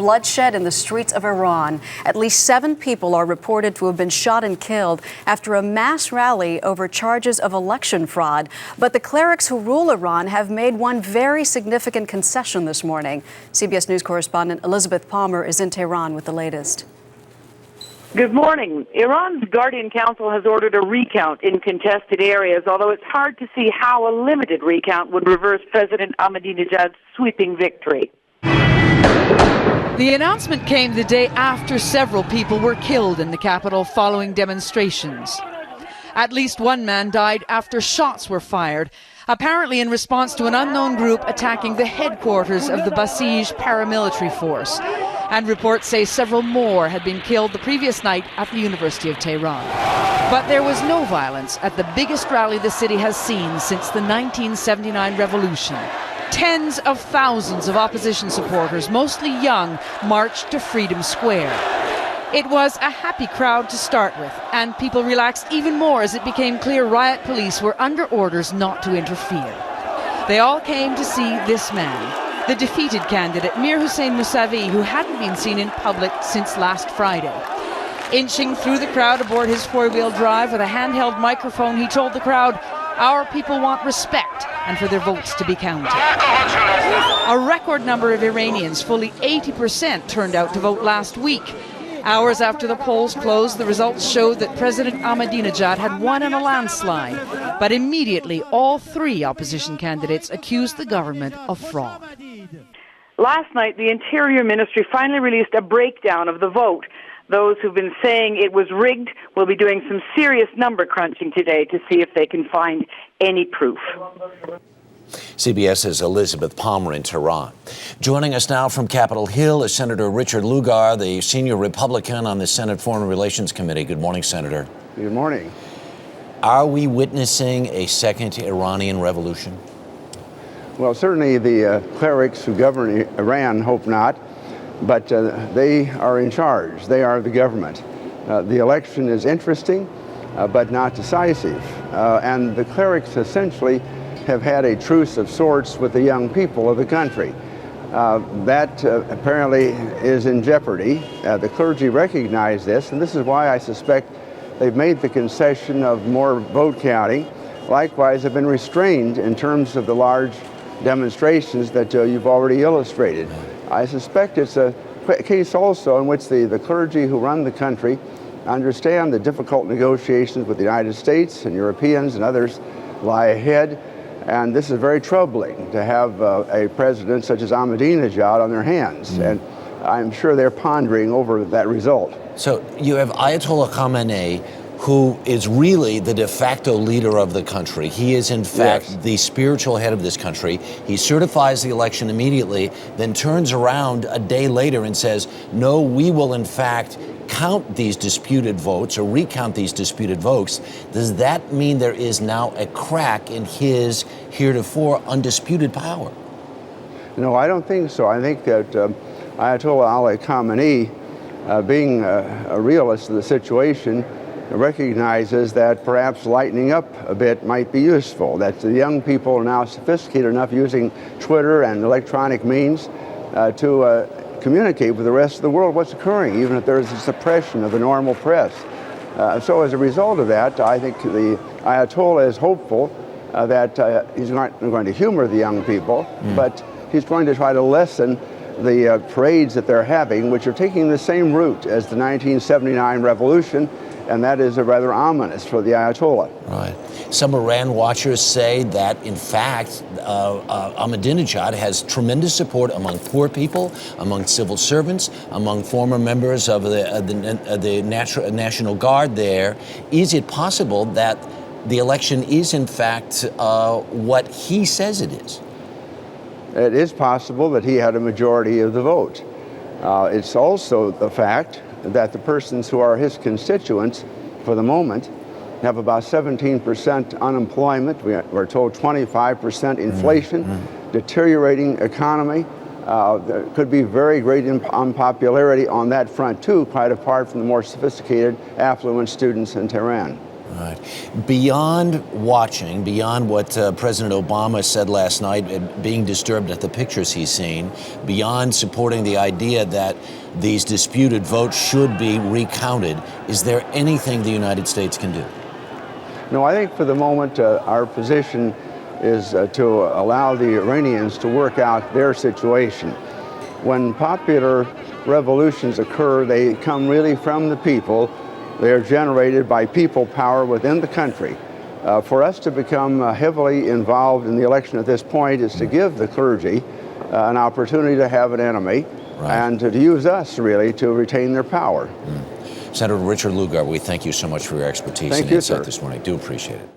bloodshed in the streets of Iran. At least 7 people are reported to have been shot and killed after a mass rally over charges of election fraud. But the clerics who rule Iran have made one very significant concession this morning. CBS News correspondent Elizabeth Palmer is in Tehran with the latest. Good morning. Iran's Guardian Council has ordered a recount in contested areas, although it's hard to see how a limited recount would reverse President Ahmadinejad's sweeping victory. The announcement came the day after several people were killed in the capital following demonstrations. At least one man died after shots were fired, apparently in response to an unknown group attacking the headquarters of the Basij paramilitary force. And reports say several more had been killed the previous night at the University of Tehran. But there was no violence at the biggest rally the city has seen since the 1979 revolution. Tens of thousands of opposition supporters, mostly young, marched to Freedom Square. It was a happy crowd to start with, and people relaxed even more as it became clear riot police were under orders not to interfere. They all came to see this man, the defeated candidate Mir Hossein Mousavi, who hadn't been seen in public since last Friday. Inching through the crowd aboard his four-wheel drive with a handheld microphone, he told the crowd, "Our people want respect and for their votes to be counted." A record number of Iranians, fully 80%, turned out to vote last week. Hours after the polls closed, the results showed that President Ahmadinejad had won in a landslide. But immediately, all 3 opposition candidates accused the government of fraud. Last night, the Interior Ministry finally released a breakdown of the vote. Those who've been saying it was rigged will be doing some serious number crunching today to see if they can find any proof. CBS's Elizabeth Palmer in Tehran. Joining us now from Capitol Hill is Senator Richard Lugar, the senior Republican on the Senate Foreign Relations Committee. Good morning, Senator. Good morning. Are we witnessing a second Iranian revolution? Well, certainly the clerics who govern Iran hope not, but they are in charge. They are the government. The election is interesting, but not decisive. And the clerics essentially have had a truce of sorts with the young people of the country. That apparently is in jeopardy. The clergy recognize this, and this is why I suspect they've made the concession of more vote counting. Likewise, have been restrained in terms of the large demonstrations that you've already illustrated. I suspect it's a case also in which the clergy who run the country understand the difficult negotiations with the United States and Europeans and others lie ahead. And this is very troubling to have a president such as Ahmadinejad on their hands. And I'm sure they're pondering over that result. So you have Ayatollah Khamenei, who is really the de facto leader of the country. He is, in fact, the spiritual head of this country. He certifies the election immediately, then turns around a day later and says, no, we will, in fact, count these disputed votes or recount these disputed votes. Does that mean there is now a crack in his heretofore undisputed power? No, I don't think so. I think that Ayatollah Ali Khamenei, being a realist of the situation, recognizes that perhaps lightening up a bit might be useful, that the young people are now sophisticated enough using Twitter and electronic means to communicate with the rest of the world what's occurring, even if there's a suppression of the normal press. So as a result of that, I think the Ayatollah is hopeful that he's not going to humor the young people, but he's going to try to lessen the parades that they're having, which are taking the same route as the 1979 revolution, and that is rather ominous for the Ayatollah. Right. Some Iran watchers say that, in fact, Ahmadinejad has tremendous support among poor people, among civil servants, among former members of the National Guard there. Is it possible that the election is, in fact, what he says it is? It is possible that he had a majority of the vote. It's also the fact that the persons who are his constituents, for the moment, have about 17% unemployment. We're told 25% inflation, deteriorating economy. There could be very great unpopularity on that front, too, quite apart from the more sophisticated, affluent students in Tehran. Right. Beyond watching, beyond what President Obama said last night, being disturbed at the pictures he's seen, beyond supporting the idea that these disputed votes should be recounted, is there anything the United States can do? No, I think for the moment our position is to allow the Iranians to work out their situation. When popular revolutions occur, they come really from the people. They are generated by people power within the country. For us to become heavily involved in the election at this point is to give the clergy an opportunity to have an enemy, and to use us really to retain their power. Senator Richard Lugar, we thank you so much for your expertise and insight this morning. Do appreciate it.